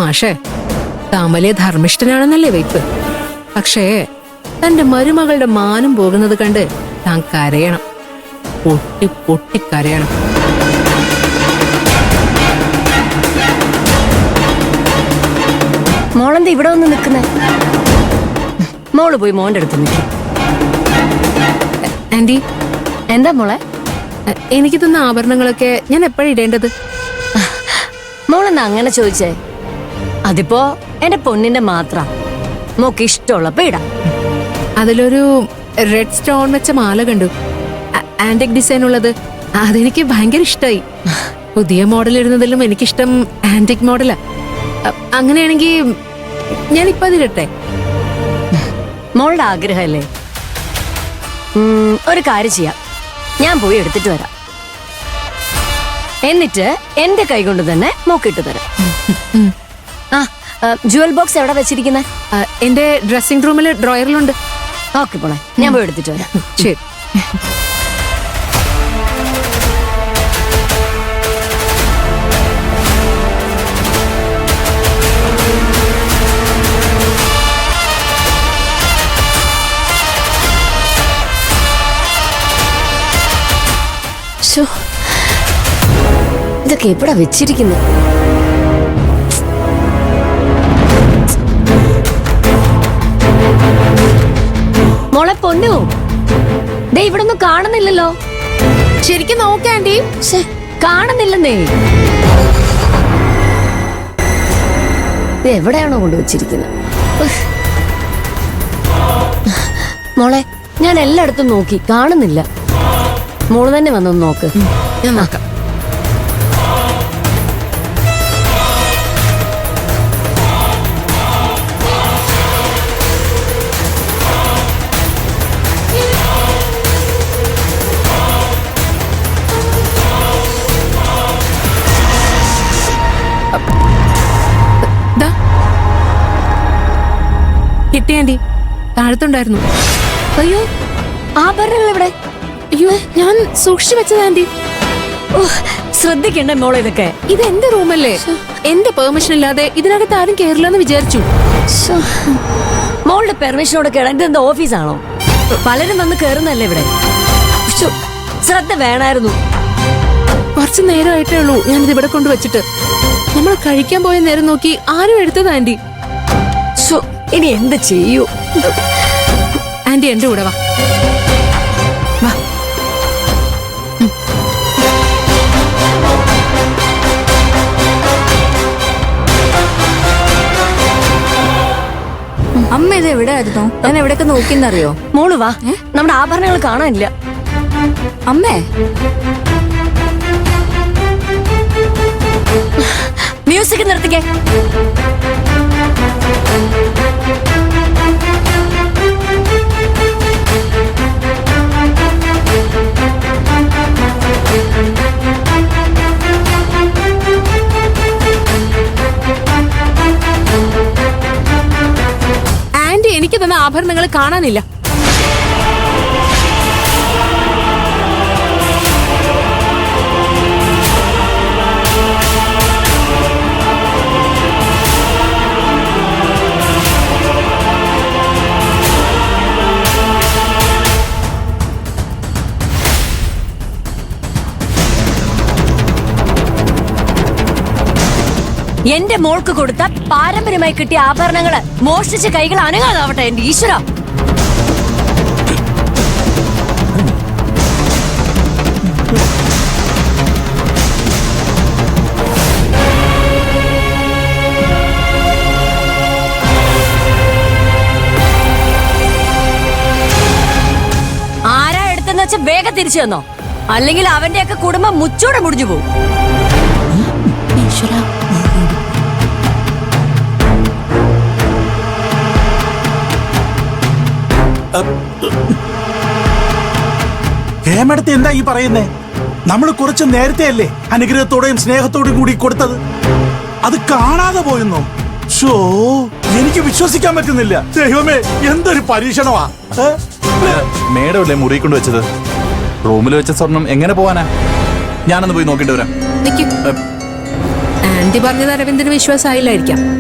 മാഷേ, താൻ വലിയ ധർമ്മിഷ്ഠനാണെന്നല്ലേ വെയ്പ്പ്. പക്ഷേ തന്റെ മരുമകളുടെ മാനം പോകുന്നത് കണ്ട് താൻ കരയണം, പൊട്ടി പൊട്ടിക്കരയണം. മോളെന്താ ഇവിടെ വന്ന് നിൽക്കുന്നേ? മോള് പോയി മോന്റെ അടുത്ത് നിൽക്കും. ആന്റി, എന്താ മോളെ? എനിക്ക് തന്ന ആഭരണങ്ങളൊക്കെ ഞാൻ എപ്പോഴാ ഇടേണ്ടത്? മോളെന്താ അങ്ങനെ ചോദിച്ചേ? അതിപ്പോ എന്റെ പൊന്നിന്റെ മാത്രം മോക്ക് ഇഷ്ടമുള്ളപ്പോ ഇടാം. അതിലൊരു റെഡ് സ്റ്റോൺ വെച്ച മാല കണ്ടു, ആന്റിക് ഡിസൈൻ ഉള്ളത്. അതെനിക്ക് ഭയങ്കര ഇഷ്ടമായി. പുതിയ മോഡൽ ഇടുന്നതിലും എനിക്കിഷ്ടം ആന്റിക് മോഡലാ. അങ്ങനെയാണെങ്കിൽ ഞാനിപ്പോ അതിരട്ടെ? മോളുടെ ആഗ്രഹമല്ലേ? ഒരു കാര്യം ചെയ്യാം, ഞാൻ പോയി എടുത്തിട്ട് വരാം. എന്നിട്ട് എന്റെ കൈ കൊണ്ട് തന്നെ മോക്കിട്ട് തരാം. ആ, ജുവൽ ബോക്സ് എവിടെ വെച്ചിരിക്കുന്നത്? എന്റെ ഡ്രസ്സിംഗ് റൂമിൽ ഡ്രോയറിലുണ്ട്. ഓക്കെ പോണേ, ഞാൻ പോയി എടുത്തിട്ട് വരാം. ശരി. ഇതൊക്കെ എവിടാ വെച്ചിരിക്കുന്നു? മോളെ പൊന്നു, ദേ ഇവിടെ ഒന്നും കാണുന്നില്ലല്ലോ. ശരിക്കും നോക്കാം ആന്റി. കാണുന്നില്ലെന്നേ. ഇത് എവിടെയാണോ കൊണ്ടുവച്ചിരിക്കുന്നത്? മോളെ, ഞാൻ എല്ലായിടത്തും നോക്കി, കാണുന്നില്ല. മോള് തന്നെ വന്നൊന്ന് നോക്ക്. ഞാൻ നോക്കാം. കിട്ടി ആന്റി, താഴത്തുണ്ടായിരുന്നു. അയ്യോ, ആഭരണങ്ങൾ എവിടെ? അയ്യോ, ഞാൻ സൂക്ഷിച്ചു വെച്ചത് ആന്റി. ശ്രദ്ധിക്കണ്ടേ മോളെ ഇതൊക്കെ? ഇത് എന്റെ റൂമല്ലേ, എന്റെ പെർമിഷൻ ഇല്ലാതെ ഇതിനകത്ത് ആരും കേറില്ലെന്ന് വിചാരിച്ചു. മോളുടെ പെർമിഷനോട് കേടാ. ഇതെന്താ ഓഫീസാണോ? പലരും വന്ന് കേറുന്നല്ലേ ഇവിടെ. ശ്രദ്ധ വേണമായിരുന്നു. കുറച്ചു നേരമായിട്ടേ ഉള്ളൂ ഞാനിത് ഇവിടെ കൊണ്ടുവച്ചിട്ട്. നമ്മൾ കഴിക്കാൻ പോയ നേരം നോക്കി ആരും എടുത്തത് ആന്റി. ഇനി എന്ത് ചെയ്യൂ? ആന്റി എന്റെ കൂടെ വാ. വാ. അമ്മ ഇത് എവിടെ ആയിരുന്നു? ഞാൻ എവിടെയൊക്കെ നോക്കിന്നറിയോ? മോള് വാ, നമ്മുടെ ആഭരണങ്ങൾ കാണാനില്ല. അമ്മേ, മ്യൂസിക് നിർത്തിക്കേ. ആന്റി എനിക്ക് തന്ന ആഭരണങ്ങൾ കാണാനില്ല. എന്റെ മോൾക്ക് കൊടുത്ത പാരമ്പര്യമായി കിട്ടിയ ആഭരണങ്ങള് മോഷ്ടിച്ച കൈകൾ അനങ്ങാതാവട്ടെ എന്റെ ഈശ്വര. ആരാ എടുത്തെന്ന് വെച്ചാൽ വേഗം തിരിച്ചു തന്നോ, അല്ലെങ്കിൽ അവന്റെയൊക്കെ കുടുംബം മുച്ചോടെ മുടിഞ്ഞു പോകും. ഈശ്വര. ഹേമടത്തി എന്താ ഈ പറയുന്നേ? നമ്മൾ കുറച്ച് നേരത്തെ അല്ലേ അനുഗ്രഹത്തോടെയും സ്നേഹത്തോടും കൂടി കൊടുത്തത്? അത് കാണാതെ പോയെന്നോ? ഷോ, എനിക്ക് വിശ്വസിക്കാൻ പറ്റുന്നില്ല. ദൈവമേ, എന്തൊരു പരീക്ഷണമാ! മേഡമല്ലേ മുറി കൊണ്ട് വെച്ചത്? റൂമിൽ വെച്ച സ്വർണം എങ്ങനെ പോവാനാ? ഞാനൊന്ന് പോയി നോക്കിട്ട് വരാം. ആന്റി പറഞ്ഞത് അരവിന്ദന് വിശ്വാസമായില്ലായിരിക്കാം.